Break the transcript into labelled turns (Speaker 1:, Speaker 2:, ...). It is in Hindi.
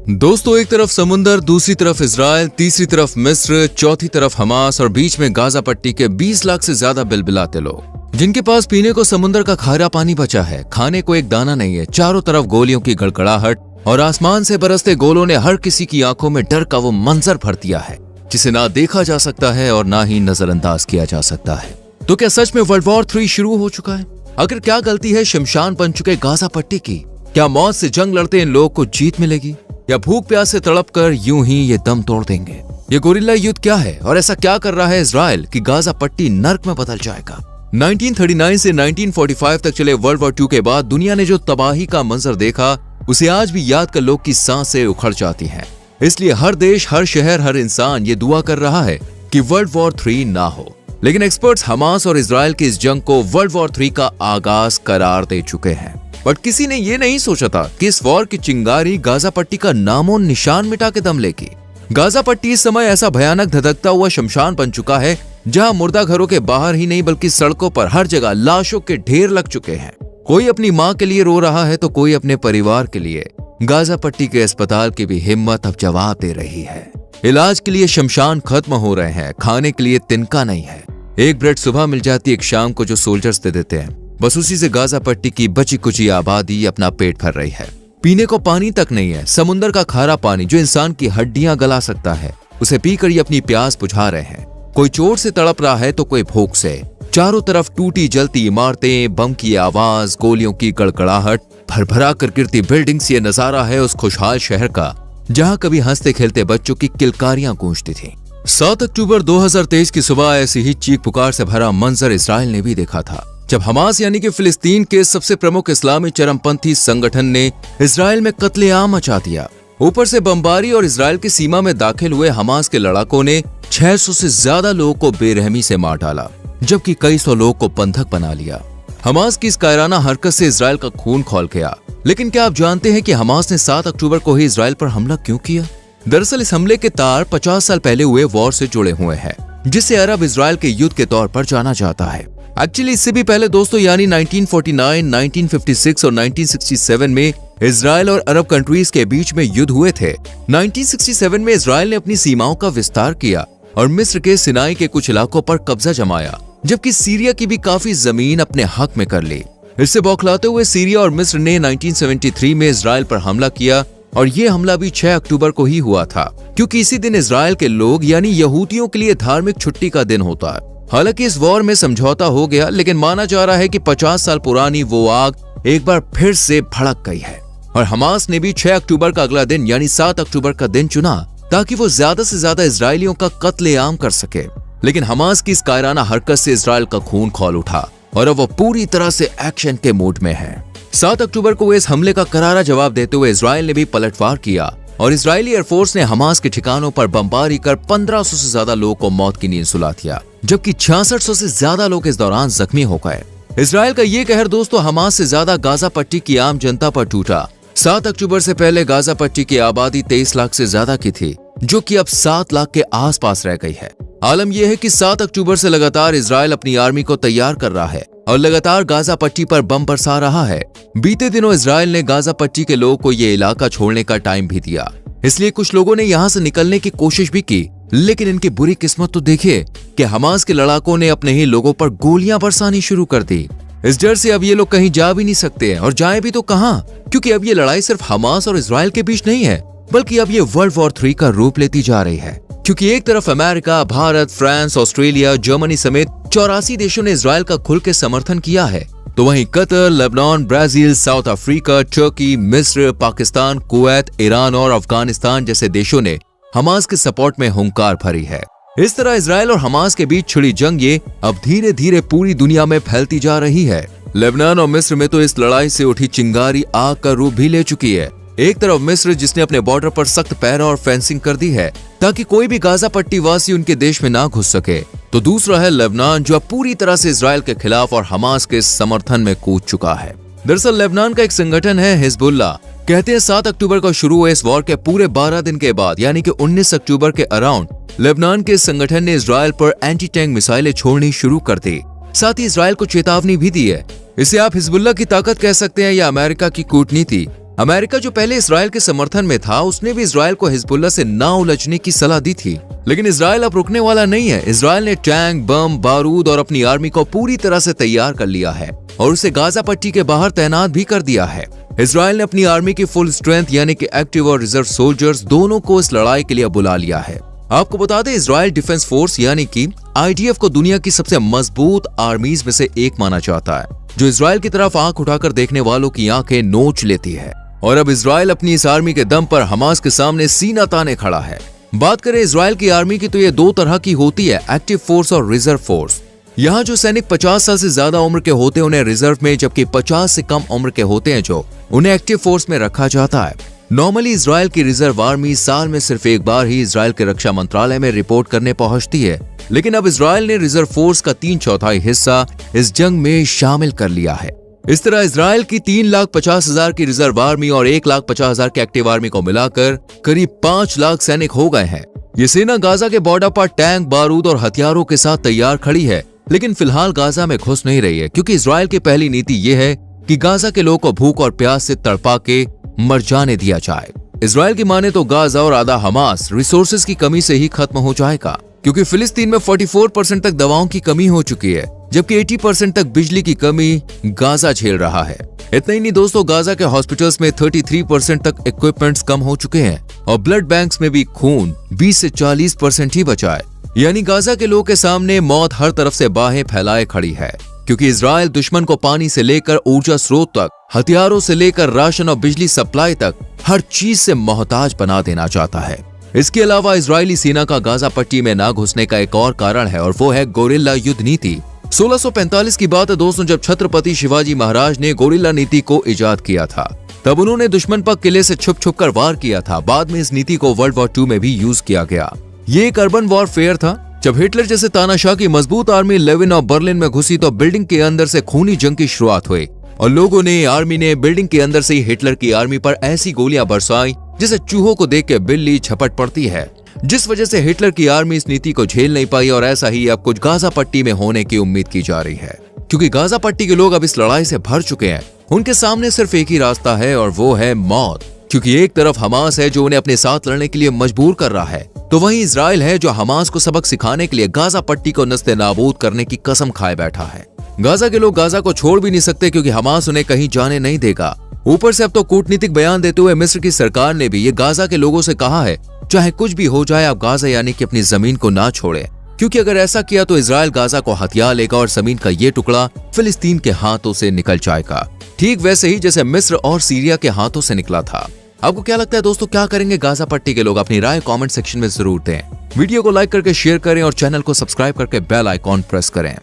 Speaker 1: दोस्तों, एक तरफ समुंदर, दूसरी तरफ इजराइल, तीसरी तरफ मिस्र, चौथी तरफ हमास और बीच में गाजा पट्टी के 20 लाख से ज्यादा बिलबिलाते लोग, जिनके पास पीने को समुंदर का खारा पानी बचा है, खाने को एक दाना नहीं है। चारों तरफ गोलियों की गड़गड़ाहट और आसमान से बरसते गोलों ने हर किसी की आंखों में डर का वो मंजर भर दिया है जिसे ना देखा जा सकता है और ना ही नजरअंदाज किया जा सकता है। तो क्या सच में वर्ल्ड वॉर 3 शुरू हो चुका है? अगर क्या गलती है शमशान बन चुके गाजा पट्टी की? क्या मौत से जंग लड़ते इन लोगों को जीत मिलेगी या भूख प्यास से तड़प कर यूं ही ये दम तोड़ देंगे? ये गोरिल्ला युद्ध क्या है और ऐसा क्या कर रहा है इजराइल कि गाजा पट्टी नर्क में बदल जाएगा? 1939 से 1945 तक चले वर्ल्ड वॉर 2 के बाद दुनिया ने जो तबाही का मंजर देखा उसे आज भी याद कर लोग की सांसें उखड़ जाती हैं। इसलिए हर देश, हर शहर, हर इंसान ये दुआ कर रहा है कि वर्ल्ड वॉर 3 ना हो। लेकिन एक्सपर्ट्स हमास और इजराइल की इस जंग को वर्ल्ड वॉर 3 का आगाज करार दे चुके हैं। बट किसी ने ये नहीं सोचा था कि इस वॉर की चिंगारी गाजा पट्टी का नामो निशान मिटा के दम लेगी। गाजा पट्टी इस समय ऐसा भयानक धधकता हुआ शमशान बन चुका है जहां मुर्दा घरों के बाहर ही नहीं बल्कि सड़कों पर हर जगह लाशों के ढेर लग चुके हैं। कोई अपनी माँ के लिए रो रहा है तो कोई अपने परिवार के लिए। गाजा पट्टी के अस्पताल की भी हिम्मत अब जवाब दे रही है। इलाज के लिए शमशान खत्म हो रहे हैं, खाने के लिए तिनका नहीं है। एक ब्रेड सुबह मिल जाती, एक शाम को जो सोल्जर्स दे देते हैं, बस उसी से गाजा पट्टी की बची कुची आबादी अपना पेट भर रही है। पीने को पानी तक नहीं है। समुंदर का खारा पानी जो इंसान की हड्डियां गला सकता है, उसे पीकर ये अपनी प्यास बुझा रहे हैं। कोई चोट से तड़प रहा है तो कोई भूख से। चारों तरफ टूटी जलती इमारतें, बम की आवाज, गोलियों की गड़गड़ाहट, भरभरा कर गिरती बिल्डिंग्स। ये नजारा है उस खुशहाल शहर का जहां कभी हंसते खेलते बच्चों की किलकारियां गूंजती थी। 7 अक्टूबर 2023 की सुबह ऐसी ही चीख पुकार से भरा मंजर इजराइल ने भी देखा था, जब हमास यानी कि फिलिस्तीन के सबसे प्रमुख इस्लामी चरमपंथी संगठन ने इजराइल में कत्लेआम मचा दिया। ऊपर से बमबारी और इजराइल की सीमा में दाखिल हुए हमास के लड़ाकों ने 600 से ज्यादा लोगों को बेरहमी से मार डाला, जबकि कई सौ लोगों को बंधक बना लिया। हमास की इस कायराना हरकत से इजराइल का खून खौल गया। लेकिन क्या आप जानते हैं कि हमास ने 7 अक्टूबर को ही इजराइल पर हमला क्यों किया? दरअसल इस हमले के तार 50 साल पहले हुए वॉर से जुड़े हुए हैं, जिसे अरब इजराइल के युद्ध के तौर पर जाना जाता है। एक्चुअली इससे भी पहले दोस्तों यानी 1949, 1956 और 1967 में इजराइल और अरब कंट्रीज के बीच में युद्ध हुए थे। 1967 में इजराइल ने अपनी सीमाओं का विस्तार किया और मिस्र के सिनाई के कुछ इलाकों पर कब्जा जमाया, जबकि सीरिया की भी काफी जमीन अपने हक में कर ली। इससे बौखलाते हुए सीरिया और मिस्र ने 1973 में इजराइल पर हमला किया और ये हमला भी 6 अक्टूबर को ही हुआ था, क्योंकि इसी दिन इजराइल के लोग यानी यहूदियों के लिए धार्मिक छुट्टी का दिन होता है। हालांकि इस वॉर में समझौता हो गया, लेकिन माना जा रहा है कि 50 साल पुरानी वो आग एक बार फिर से भड़क गई है और हमास ने भी 6 अक्टूबर का अगला दिन यानी 7 अक्टूबर का दिन चुना ताकि वो ज्यादा से ज्यादा इजरायलियों का कत्लेआम कर सके। लेकिन हमास की इस कायराना हरकत से इजराइल का खून खौल उठा और अब वो पूरी तरह से एक्शन के मूड में है। 7 अक्टूबर को इस हमले का करारा जवाब देते हुए इजराइल ने भी पलटवार किया और इजरायली एयरफोर्स ने हमास के ठिकानों पर बमबारी कर 1500 से ज्यादा लोगों को मौत की नींद सुला दिया, जबकि 6600 से ज्यादा लोग इस दौरान जख्मी हो गए। इजराइल का ये कहर दोस्तों हमास से ज्यादा गाजा पट्टी की आम जनता पर टूटा। 7 अक्टूबर से पहले गाजा पट्टी की आबादी 23 लाख से ज्यादा की थी, जो कि अब 7 लाख के आसपास रह गई है। आलम यह है कि 7 अक्टूबर से लगातार इजराइल अपनी आर्मी को तैयार कर रहा है और लगातार गाजा पट्टी पर बम बरसा रहा है। बीते दिनों इजराइल ने गाजा पट्टी के लोगों को ये इलाका छोड़ने का टाइम भी दिया, इसलिए कुछ लोगों ने यहाँ से निकलने की कोशिश भी की। लेकिन इनकी बुरी किस्मत तो देखिए कि हमास के लड़ाकों ने अपने ही लोगों पर गोलियां बरसानी शुरू कर दी। इस डर से अब ये लोग कहीं जा भी नहीं सकते हैं और जाए भी तो कहां, क्योंकि अब ये लड़ाई सिर्फ हमास और इजराइल के बीच नहीं है, बल्कि अब ये वर्ल्ड वॉर 3 का रूप लेती जा रही है। क्योंकि एक तरफ America, Bharat, France, Australia, Germany समेत 84 देशों ने इजराइल का खुल के समर्थन किया है, तो वहीं Qatar, Lebanon, Brazil, south Africa, तुर्की, मिस्र, पाकिस्तान, कुवैत, ईरान और अफगानिस्तान जैसे देशों ने हमास के सपोर्ट में हुंकार भरी है। इस तरह इजराइल और हमास के बीच छिड़ी जंग ये अब धीरे धीरे पूरी दुनिया में फैलती जा रही है। लेबनान और मिस्र में तो इस लड़ाई से उठी चिंगारी आग का रूप भी ले चुकी है। एक तरफ मिस्र जिसने अपने बॉर्डर पर सख्त पैरा और फेंसिंग कर दी है ताकि कोई भी गाजा पट्टी वासी उनके देश में ना घुस सके, तो दूसरा है लेबनान जो अब पूरी तरह से इजराइल के खिलाफ और हमास के समर्थन में कूद चुका है। दरअसल लेबनान का एक संगठन है हिजबुल्लाह। कहते हैं 7 अक्टूबर को शुरू हुए इस वॉर के पूरे 12 दिन के बाद यानी कि 19 अक्टूबर के अराउंड लेबनान के संगठन ने इजराइल पर एंटी टैंक मिसाइलें छोड़नी शुरू कर दी। साथ ही इजराइल को चेतावनी भी दी है। इसे आप हिजबुल्लाह की ताकत कह सकते हैं या अमेरिका की कूटनीति। अमेरिका जो पहले इसराइल के समर्थन में था, उसने भी इसराइल को हिजबुल्लाह से ना उलझने की सलाह दी थी। लेकिन इसराइल अब रुकने वाला नहीं है। इसराइल ने टैंक, बम, बारूद और अपनी आर्मी को पूरी तरह से तैयार कर लिया है और उसे गाजा पट्टी के बाहर तैनात भी कर दिया है। इसराइल ने अपनी आर्मी की फुल स्ट्रेंथ यानी कि एक्टिव और रिजर्व सोल्जर्स दोनों को इस लड़ाई के लिए बुला लिया है। आपको बता दें, इसराइल डिफेंस फोर्स यानी कि IDF को दुनिया की सबसे मजबूत आर्मीज में से एक माना जाता है, जो इसराइल की तरफ आंख उठाकर देखने वालों की आंखें नोच लेती है। और अब इसराइल अपनी इस आर्मी के दम पर हमास के सामने सीना ताने खड़ा है। बात करें इसराइल की आर्मी की तो ये दो तरह की होती है, एक्टिव फोर्स और रिजर्व फोर्स। यहाँ जो सैनिक 50 साल से ज्यादा उम्र के होते हैं उन्हें रिजर्व में, जबकि 50 से कम उम्र के होते हैं जो उन्हें एक्टिव फोर्स में रखा जाता है। नॉर्मली इसराइल की रिजर्व आर्मी साल में सिर्फ एक बार ही इसराइल के रक्षा मंत्रालय में रिपोर्ट करने पहुंचती है, लेकिन अब इसराइल ने रिजर्व फोर्स का 3/4 हिस्सा इस जंग में शामिल कर लिया है। इस तरह इसराइल की 3,50,000 की रिजर्व आर्मी और 1,50,000 की एक्टिव आर्मी को मिलाकर करीब 5 लाख सैनिक हो गए हैं। ये सेना गाजा के बॉर्डर पर टैंक, बारूद और हथियारों के साथ तैयार खड़ी है, लेकिन फिलहाल गाजा में घुस नहीं रही है, क्योंकि इसराइल की पहली नीति ये है कि गाजा के लोगों को भूख और प्यास से तड़पा के मर जाने दिया जाए। इसराइल की माने तो गाजा और आधा हमास रिसोर्सेज की कमी से ही खत्म हो जाएगा, क्योंकि फिलिस्तीन में 44% तक दवाओं की कमी हो चुकी है, जबकि 80% तक बिजली की कमी गाजा झेल रहा है। इतना ही नहीं दोस्तों, गाजा के हॉस्पिटल्स में 33% तक इक्विपमेंट्स कम हो चुके हैं और ब्लड बैंक्स में भी खून 20 से 40% ही बचा है। यानी गाजा के लोगों के सामने मौत हर तरफ से बाहें फैलाए खड़ी है, क्योंकि इसराइल दुश्मन को पानी से लेकर ऊर्जा स्रोत तक, हथियारों से लेकर राशन और बिजली सप्लाई तक हर चीज से मोहताज बना देना चाहता है। इसके अलावा इजरायली सेना का गाजा पट्टी में ना घुसने का एक और कारण है और वो है गोरिल्ला युद्ध नीति। 1645 की बात है दोस्तों, जब छत्रपति शिवाजी महाराज ने गोरिल्ला नीति को इजाद किया था। तब उन्होंने दुश्मन पर किले से छुप छुप कर वार किया था। बाद में इस नीति को वर्ल्ड वॉर 2 में भी यूज किया गया। ये एक अर्बन वॉरफेयर था। जब हिटलर जैसे तानाशाह की मजबूत आर्मी लेविन और बर्लिन में घुसी तो बिल्डिंग के अंदर से खूनी जंग की शुरुआत हुई और लोगों ने, आर्मी ने बिल्डिंग के अंदर से ही हिटलर की आर्मी पर ऐसी गोलियां बरसाई जिसे चूहों को देख के बिल्ली झपट पड़ती है, जिस वजह से हिटलर की आर्मी इस नीति को झेल नहीं पाई। और ऐसा ही अब कुछ गाजा पट्टी में होने की उम्मीद की जा रही है, क्योंकि गाजा पट्टी के लोग अब इस लड़ाई से भर चुके हैं। उनके सामने सिर्फ एक ही रास्ता है और वो है मौत, क्योंकि एक तरफ हमास है जो उन्हें अपने साथ लड़ने के लिए मजबूर कर रहा है, तो वहीं इजराइल है जो हमास को सबक सिखाने के लिए गाजा पट्टी को नस्ते नाबूद करने की कसम खाए बैठा है। गाजा के लोग गाजा को छोड़ भी नहीं सकते, क्योंकि हमास उन्हें कहीं जाने नहीं देगा। ऊपर से अब तो कूटनीतिक बयान देते हुए मिस्र की सरकार ने भी ये गाजा के लोगों से कहा है, चाहे कुछ भी हो जाए आप गाजा यानी कि अपनी जमीन को ना छोड़े, क्योंकि अगर ऐसा किया तो इजराइल गाजा को हथियार लेगा और जमीन का ये टुकड़ा फिलिस्तीन के हाथों से निकल जाएगा, ठीक वैसे ही जैसे मिस्र और सीरिया के हाथों से निकला था। आपको क्या लगता है दोस्तों, क्या करेंगे गाजा पट्टी के लोग? अपनी राय कमेंट सेक्शन में जरूर दें। वीडियो को लाइक करके शेयर करें और चैनल को सब्सक्राइब करके बेल आइकॉन प्रेस करें।